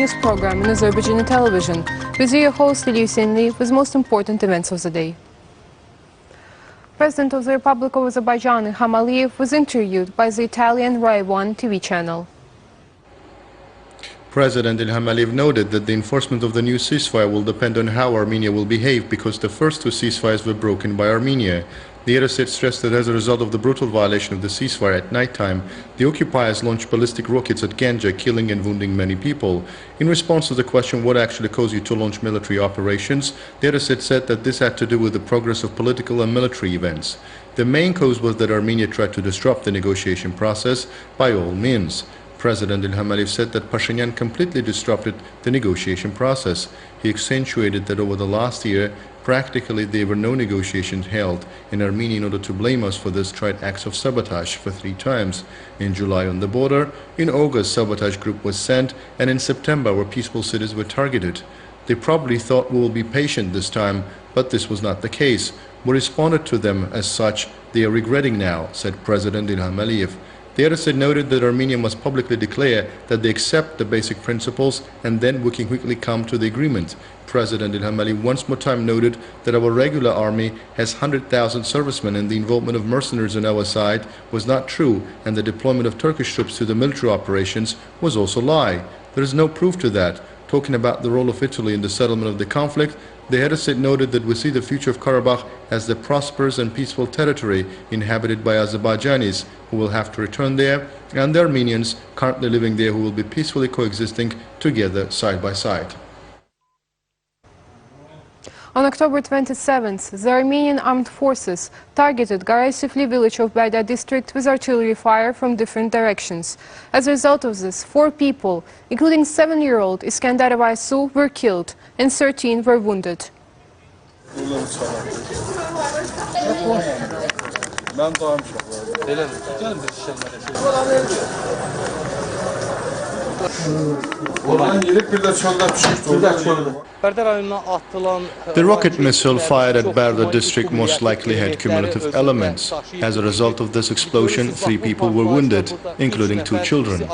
news program in Azərbaycan Television. With your host, İlham, with most important events of the day. President of the Republic of Azerbaijan, İlham, was interviewed by the Italian Rai 1 TV channel. President İlham noted that the enforcement of the new ceasefire will depend on how Armenia will behave because the first two ceasefires were broken by Armenia. The other state stressed that as a result of the brutal violation of the ceasefire at nighttime, the occupiers launched ballistic rockets at Ganja, killing and wounding many people. In response to the question what actually caused you to launch military operations, the other state said that this had to do with the progress of political and military events. The main cause was that Armenia tried to disrupt the negotiation process by all means. President İlham said that Pashinyan completely disrupted the negotiation process. He accentuated that over the last year, practically there were no negotiations held in Armenia in order to blame us for this tried acts of sabotage for 3 times. In July on the border, in August sabotage group was sent, and in September where peaceful cities were targeted. They probably thought we will be patient this time, but this was not the case. We responded to them as such. They are regretting now, said President İlham. The other side noted that Armenia must publicly declare that they accept the basic principles and then we can quickly come to the agreement. President İlham once more time noted that our regular army has 100,000 servicemen and the involvement of mercenaries on our side was not true, and the deployment of Turkish troops to the military operations was also a lie. There is no proof to that. Talking about the role of Italy in the settlement of the conflict, the head of state noted that we see the future of Karabakh as the prosperous and peaceful territory inhabited by Azerbaijanis who will have to return there, and the Armenians currently living there who will be peacefully coexisting together side by side. On October 27th, the Armenian armed forces targeted Garayasifli village of Bayda district with artillery fire from different directions. As a result of this, 4 people, including 7-year-old Iskandar Vaysu, were killed and 13 were wounded. The rocket missile fired at Barda district most likely had cumulative elements. As a result of this explosion, 3 people were wounded, including 2 children.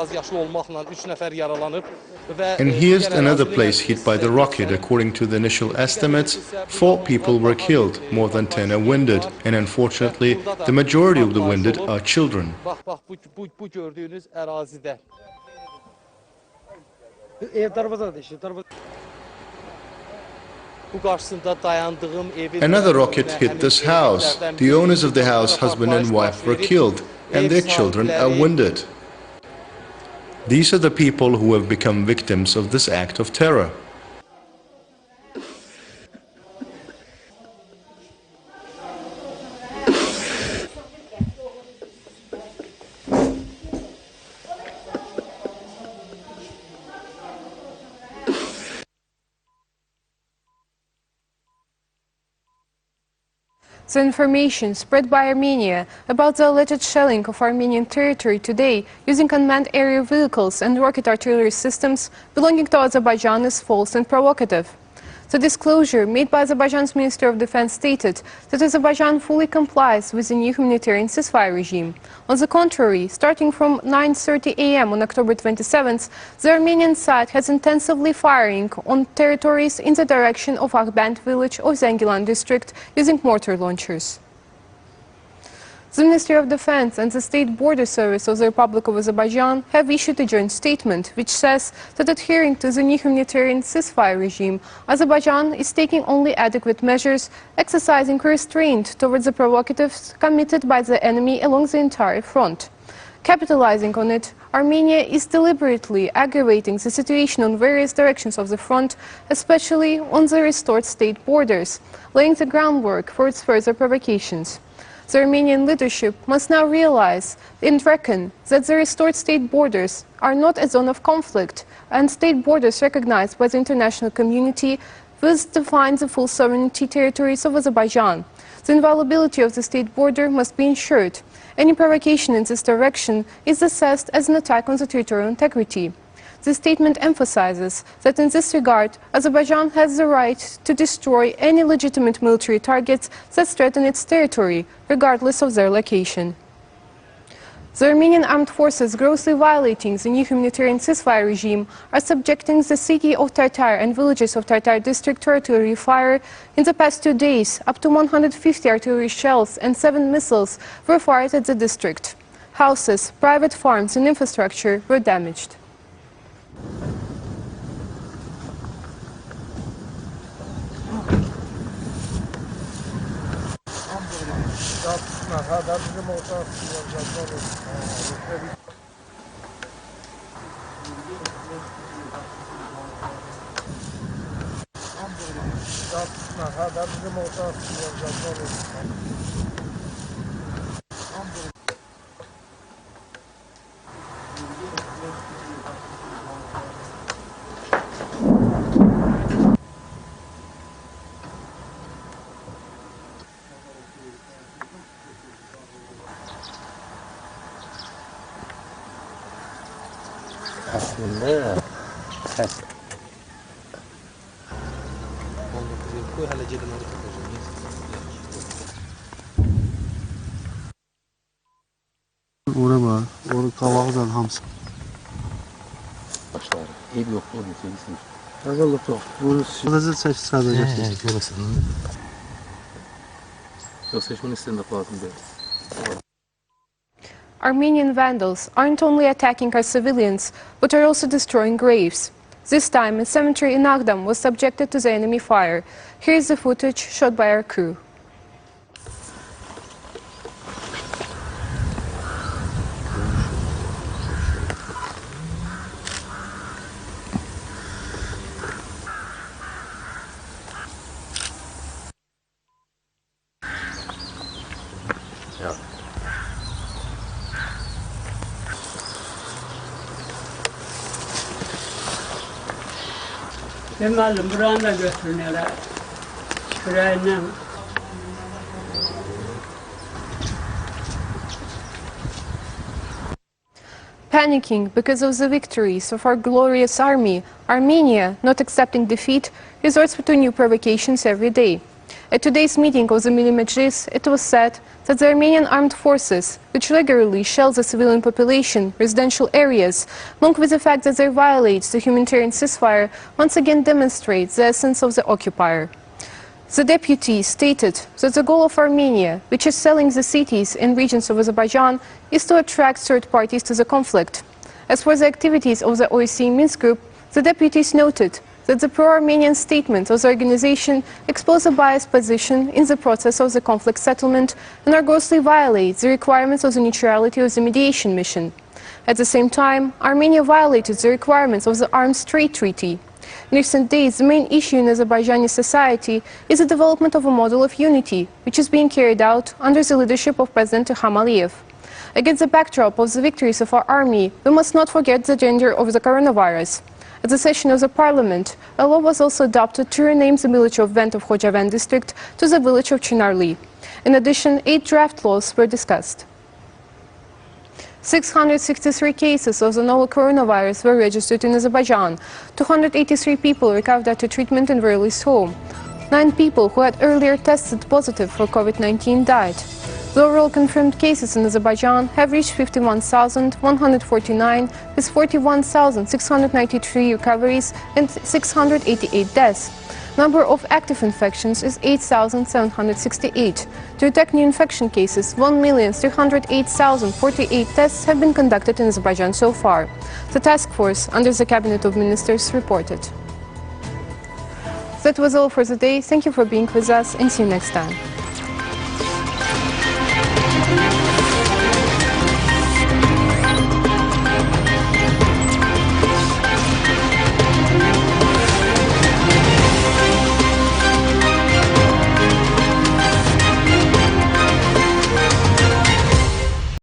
And here's another place hit by the rocket. According to the initial estimates, 4 people were killed, more than 10 are wounded, and unfortunately, the majority of the wounded are children. Another rocket hit this house. The owners of the house, husband and wife, were killed, and their children are wounded. These are the people who have become victims of this act of terror. The information spread by Armenia about the alleged shelling of Armenian territory today using unmanned aerial vehicles and rocket artillery systems belonging to Azerbaijan is false and provocative. The disclosure made by Azerbaijan's Minister of Defense stated that Azerbaijan fully complies with the new humanitarian ceasefire regime. On the contrary, starting from 9:30 a.m. on October 27th, the Armenian side has intensively firing on territories in the direction of Aghband village of Zengilan district using mortar launchers. The Ministry of Defense and the State Border Service of the Republic of Azerbaijan have issued a joint statement which says that adhering to the new humanitarian ceasefire regime, Azerbaijan is taking only adequate measures, exercising restraint towards the provocatives committed by the enemy along the entire front. Capitalizing on it, Armenia is deliberately aggravating the situation on various directions of the front, especially on the restored state borders, laying the groundwork for its further provocations. The Armenian leadership must now realize and reckon that the restored state borders are not a zone of conflict, and state borders recognized by the international community will define the full sovereignty territories of Azerbaijan. The inviolability of the state border must be ensured. Any provocation in this direction is assessed as an attack on the territorial integrity. The statement emphasizes that in this regard, Azerbaijan has the right to destroy any legitimate military targets that threaten its territory, regardless of their location. The Armenian armed forces, grossly violating the new humanitarian ceasefire regime, are subjecting the city of Tartar and villages of Tartar district to artillery fire. In the past 2 days, up to 150 artillery shells and 7 missiles were fired at the district. Houses, private farms and infrastructure were damaged. Aslında ses. Koy hala cedimleri Ora var, orada kavağızdan hamısı. Başlar. Ev yok oğlum sen. Ağırlık yok. Burası sadece. Görüyorsun. Yok seçmenin istediğinde lazım değil. Armenian vandals aren't only attacking our civilians, but are also destroying graves. This time, a cemetery in Agdam was subjected to the enemy fire. Here is the footage shot by our crew. Deməlim, buranı da götürünərək. Şurayla. Panicking because of the victories of our glorious army, Armenia, not accepting defeat, resorts to new provocations every day. At today's meeting of the Milli Meclis, it was said that the Armenian armed forces, which regularly shell the civilian population, residential areas, along with the fact that they violate the humanitarian ceasefire, once again demonstrates the essence of the occupier. The deputy stated that the goal of Armenia, which is selling the cities and regions of Azerbaijan, is to attract third parties to the conflict. As for the activities of the OSCE Minsk group, the deputies noted that the pro-Armenian statements of the organization expose a biased position in the process of the conflict settlement and are grossly violate the requirements of the neutrality of the mediation mission. At the same time, Armenia violated the requirements of the Arms Trade Treaty. In recent days, the main issue in Azerbaijani society is the development of a model of unity, which is being carried out under the leadership of President İlham Aliyev. Against the backdrop of the victories of our army, we must not forget the danger of the coronavirus. At the session of the parliament, a law was also adopted to rename the village of Vent of Qocaman district to the village of Çınarlı. In addition, 8 draft laws were discussed. 663 cases of the novel coronavirus were registered in Azerbaijan. 283 people recovered after treatment and were released home. 9 people who had earlier tested positive for COVID-19 died. The overall confirmed cases in Azerbaijan have reached 51,149, with 41,693 recoveries and 688 deaths. Number of active infections is 8,768. To detect new infection cases, 1,308,048 tests have been conducted in Azerbaijan so far. The task force under the Cabinet of Ministers reported. That was all for today. Thank you for being with us and see you next time.